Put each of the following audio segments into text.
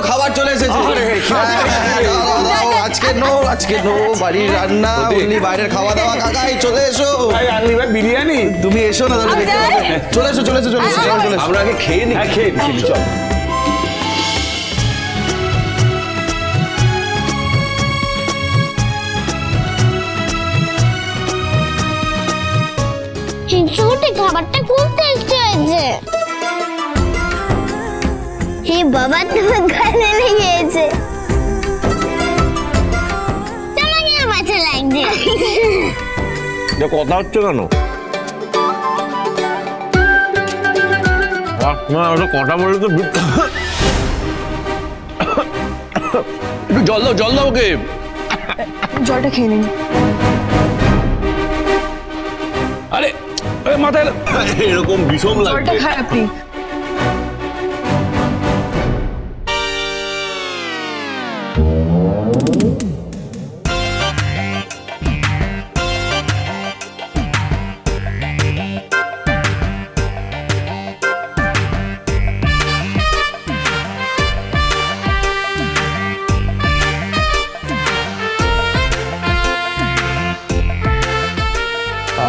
খাবার চলে এসেছে। আজকে নো বাড়ির রান্না, অনলি বাইরের খাওয়া দাওয়া। কাকাই চলে এসো। বিরিয়ানি তুমি এসো না তাহলে দেখতে পাবে। চলে এসো চলে এসো চলে এসো। আমরা আগে খেয়ে নি। খেয়ে চল। খিচুড়ি খাবারটা খুব টেস্টি হয়েছে। হে বাবা, তুমি গালে লেগেছে। তোমাকে বাচ্চা লাগছে। এটা কথা হচ্ছে কেন? কথা বলে তো একটু জল দাও ওকে। জলটা খেয়ে নিন। আরে মাথায় এরকম বিষম লাগছে। জলটা খায় আপনি।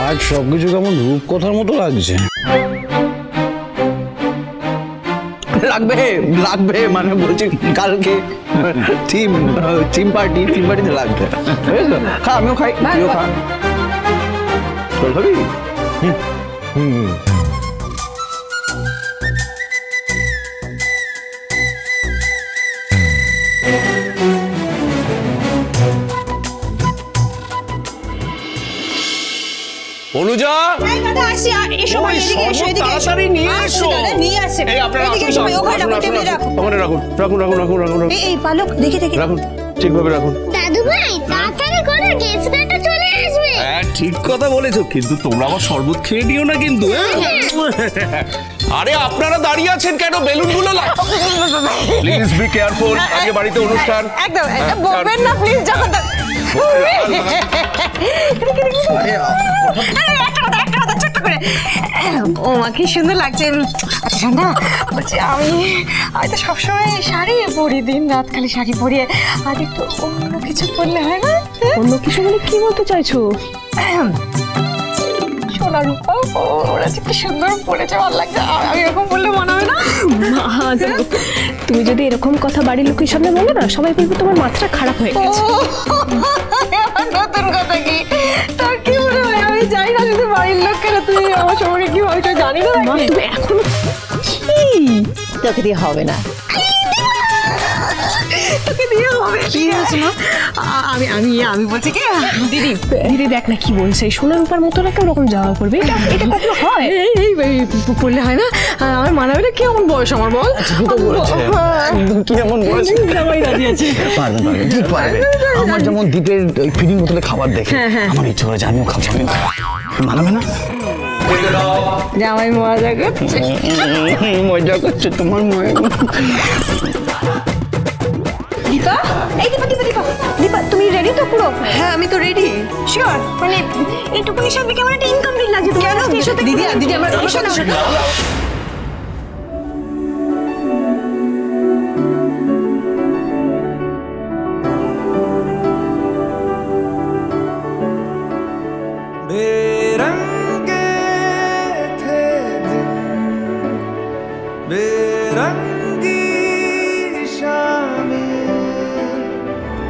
আজ সবকিছু কেমন রূপকথার মতো লাগছে। লাগবে মানে বলছি কালকে থিম পার্টিতে লাগবে। খা, আমিও খাই, তুইও খা। চল খাবি? অনুজা, তাড়াতাড়ি নিয়ে এসো। এই আপনারা রাখুন। এই পালক দেখি রাখুন, ঠিকভাবে রাখুন। দাদু ভাই, তাড়াতাড়ি করো, গেস্টটা চলে আসবে। হ্যাঁ ঠিক কথা বলেছো, কিন্তু তোমরা আবার শরবত খেয়ে নিও না কিন্তু। আরে আপনারা দাঁড়িয়ে আছেন কেন? বেলুনগুলো প্লিজ বি কেয়ারফুল। আজকে বাড়িতে অনুষ্ঠান। একদম বলবেন না প্লিজ। যখন ও মা কি সুন্দর লাগছে। আচ্ছা শোনা, বলছি আমি তো সবসময় শাড়ি পরি, দিন রাত খালি শাড়ি পরি। আজ একটু অন্য কিছু পরলে হয় না? অন্য কিছু মানে কি বলতে চাইছো? সোনা রূপা ওরা যে কি সুন্দর পরেছে, ভালো লাগছে। আমি এরকম বললে মনে হয় না? তুমি যদি এরকম কথা বাড়ির লোকের সামনে বলো না, সবাই বলবে তোমার মাথা খারাপ হয়ে গেছে। নতুন কথা কি? তোর কি মনে হয় আমি জানি না শুধু বাড়ির লোক কেন? তুই আমার সম্পর্কে কি ভাবছো জানি না। তুমি এখনো তোকে দিয়ে হবে না। তোকে দিয়ে হবে কি হয়েছে মা? আমি বলছি কি দিদি দেখ না কি বলছে। সোনার উপর মতো না কেউ রকম যাওয়া করবে। এটা কত হয়? এই পড়লে হয় না? আমার মানাবে না। কেমন বয়স আমার বল? কি এমন বয়স? সবাই রাজি আছে। পারবে। আমার যেমন দ্বীপের ফিডিং বোতলে খাবার দেখে আমার ইচ্ছে করে আমিও খাবো। মানাবে না? জামাই মজা করছে। মজা করছে তোমার মনে। দীপা, এই দীপা তুমি রেডি তো পুরো? হ্যাঁ আমি তো রেডি। শিওর? মানে এইটুকুনির সাথে কেমন একটা ইনকমপ্লিট লাগছে। কেন দিদি আমরা बेरंगे थे दिन, बेरंगी शामें,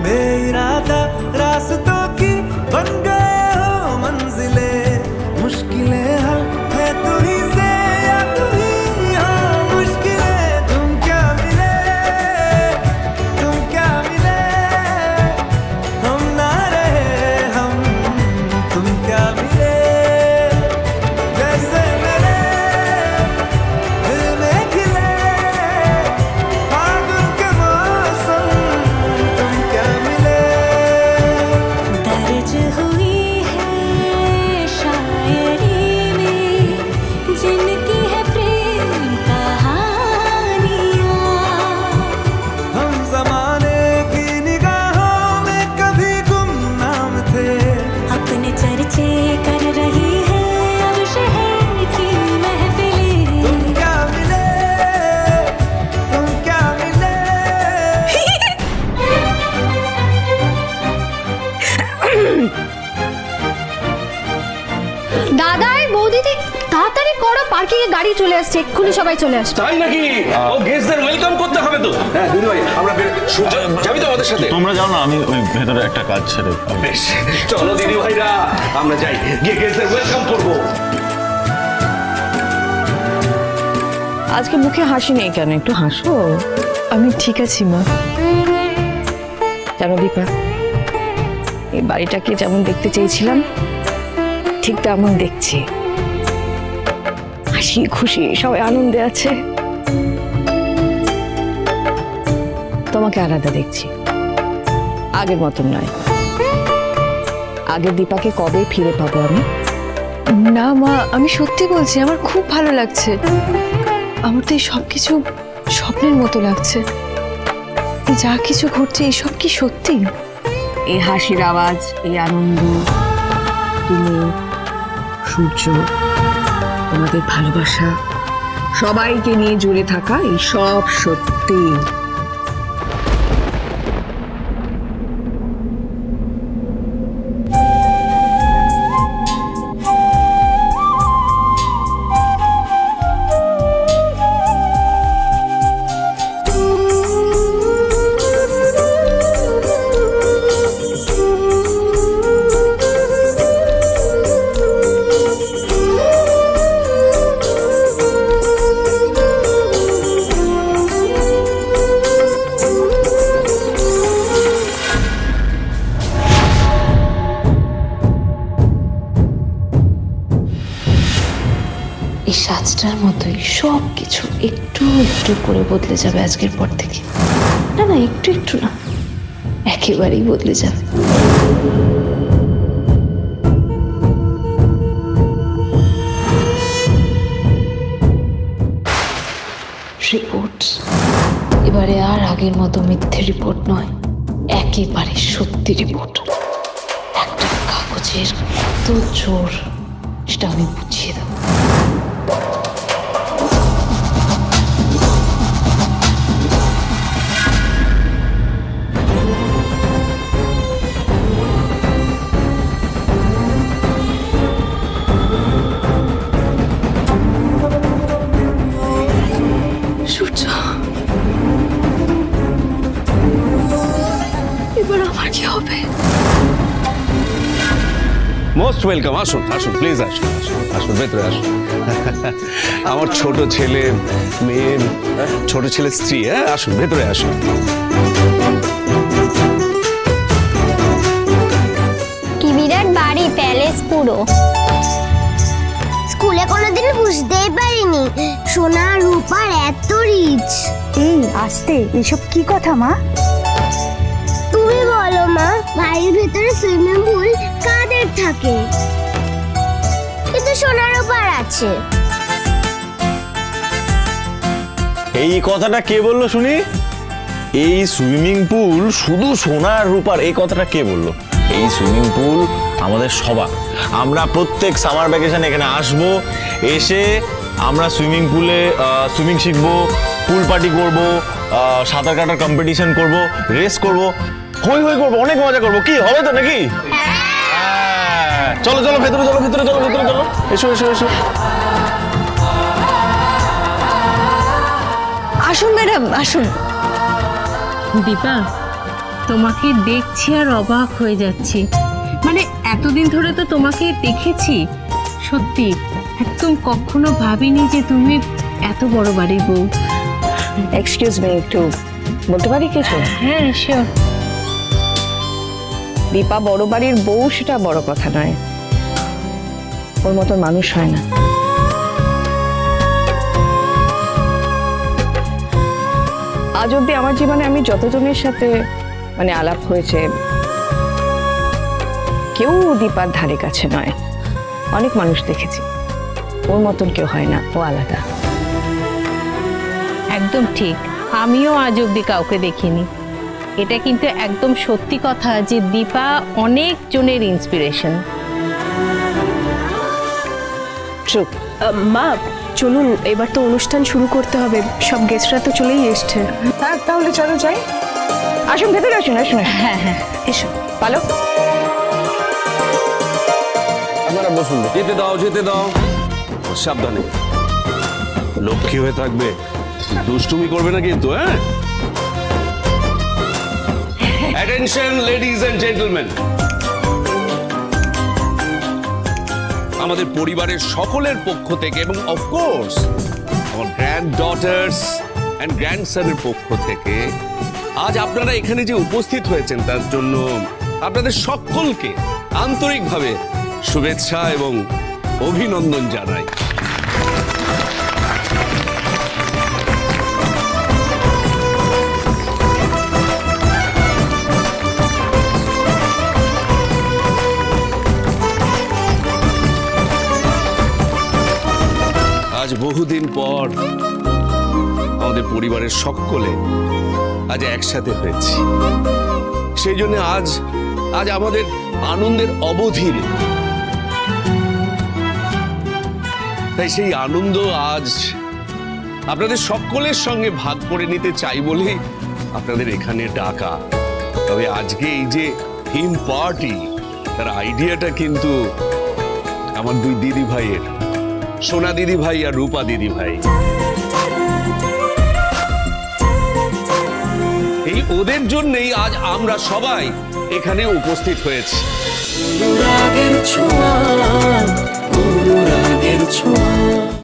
बेइरादा रास्तों की बन गए हो मंजिलें, मुश्किलें हल है तू ही से या तू ही গাড়ি চলে আসছে, এক্ষুনি সবাই চলে আসবে। তাই নাকি? ও গেস্টদের ওয়েলকাম করতে হবে তো। হ্যাঁ দিদি ভাই, আমরা সূর্য যাবি তো আমাদের সাথে? তোমরা যাও না, আমি ওই ভেতরে একটা কাজ ছেড়ে। বেশ, চলো দিদি ভাইরা আমরা যাই, গিয়ে গেস্টদের ওয়েলকাম করব। আজকে মুখে হাসি নেই কেন? একটু হাসো। আমি ঠিক আছি মা। জানো দীপা, এই বাড়িটাকে যেমন দেখতে চেয়েছিলাম ঠিক তেমন দেখছি। হাসি খুশি সবাই আনন্দে আছে। তোমাকে আলাদা দেখছি, আগের মতন নয়। আগের দীপাকে কবে ফিরে পাবো আমি? না মা, আমি সত্যি বলছি, আমার খুব ভালো লাগছে। আমার তো এই সবকিছু স্বপ্নের মতো লাগছে। যা কিছু ঘটছে এইসব কি সত্যি? এই হাসির আওয়াজ, এই আনন্দ, তুমি, সূর্য, তোমাদের ভালোবাসা, সবাইকে নিয়ে জুড়ে থাকা, এই সব সত্যি। এই সাজটার মতোই সব কিছু একটু একটু করে বদলে যাবে আজকের পর থেকে। না না, একটু একটু না, একেবারেই বদলে যাবে। রিপোর্ট এবারে আর আগের মতো মিথ্যে রিপোর্ট নয়, একেবারে সত্যি রিপোর্ট। একটা কাগজের কত জোর সেটা আমি বুঝিয়ে দেবো। এবার আমার কি হবে? মোস্ট ওয়েলকাম, আসুন আসুন, প্লিজ আসুন আসুন আসুন, ভেতরে আসুন। আমার ছোট ছেলে, মেয়ে, ছোট ছেলের স্ত্রী, হ্যাঁ আসুন ভেতরে আসুন। কি বিরাট বাড়ি, প্যালেস পুরো। স্কুলে কোনোদিন বুঝতেই পারিনি সোনা রূপার এত রিচ। এই আস্তে, এসব কি কথা মা? তুমি বলো মা, বাড়ির ভেতরে সুইমিং পুল কাদের থাকে? কিন্তু সোনা রূপার আছে। এই কথাটা কে বললো শুনি? এই সুইমিং পুল শুধু সোনা আর রূপার, এই কথাটা কে বললো? এই সুইমিং পুল আমাদের সবার। আমরা প্রত্যেক সামার ভ্যাকেশনে এখানে আসবো, এসে আমরা সুইমিং পুলে সুইমিং শিখবো, পুল পার্টি করবো, সাঁতার কাটার কম্পিটিশন করবো, রেস করবো, হই হই করবো, অনেক মজা করবো। কি হবে তো নাকি? চলো চলো ভেতরে চলো, ভেতরে চলো, ভেতরে চলো, এসো এসো এসো। আসুন ম্যাডাম, আসুন। দীপা, তোমাকে দেখছি আর অবাক হয়ে যাচ্ছি। মানে এতদিন ধরে তো তোমাকে দেখেছি, সত্যি একদম কখনো ভাবিনি যে তুমি এত বড় বাড়ির বউ। এক্সকিউজ মি, একটু বলতে পারি কিছু? হ্যাঁ শিওর। দীপা বড় বাড়ির বউ, সেটা বড় কথা নয়। ওর মতন মানুষ হয় না। আজ অব্দি আমার জীবনে আমি যতজনের সাথে মানে আলাপ হয়েছে, কেউ দীপার ধারে কাছে নয়। অনেক মানুষ দেখেছি, ওর মতন কেউ হয় না, ও আলাদা। একদম ঠিক, আমিও আজ অব্দি কাউকে দেখিনি। এটা কিন্তু একদম সত্যি কথা যে দীপা অনেক জনের ইন্সপিরেশন। চুপ। মা চলুন, এবার তো অনুষ্ঠান শুরু করতে হবে, সব গেস্টরা তো চলেই এসছে। হ্যাঁ তাহলে চলো যাই। আসুন ভেতরে, আসুন আসুন। হ্যাঁ হ্যাঁ এসো পালো। আপনারা বসুন, যেতে দাও যেতে দাও, সাবধানে। লক্ষ্মী হয়ে থাকবে, দুষ্টুমি করবে না কিন্তু। হ্যাঁ, অ্যাটেনশন লেডিজ এন্ড জেন্টলম্যান, আমাদের পরিবারের সকলের পক্ষ থেকে এবং অফকোর্স আমার গ্র্যান্ড ডটার্স অ্যান্ড গ্র্যান্ডসনের পক্ষ থেকে আজ আপনারা এখানে যে উপস্থিত হয়েছেন তার জন্য আপনাদের সকলকে আন্তরিকভাবে শুভেচ্ছা এবং অভিনন্দন জানাই। আজ বহুদিন পর আমাদের পরিবারের সকলে আজ একসাথে হয়েছি, সেই জন্য আজ আমাদের আনন্দের অবধি নেই। তাই সেই আনন্দ আজ আপনাদের সকলের সঙ্গে ভাগ করে নিতে চাই বলেই আপনাদের এখানে ডাকা। তবে আজকে এই যে থিম পার্টি, তার আইডিয়াটা কিন্তু আমার দুই দিদি ভাইয়ের, সোনা দিদি ভাই আর রূপা দিদি ভাই। এই ওদের জন্যই আজ আমরা সবাই এখানে উপস্থিত হয়েছি। অনুরাগের ছোঁয়া, অনুরাগের ছোঁয়া।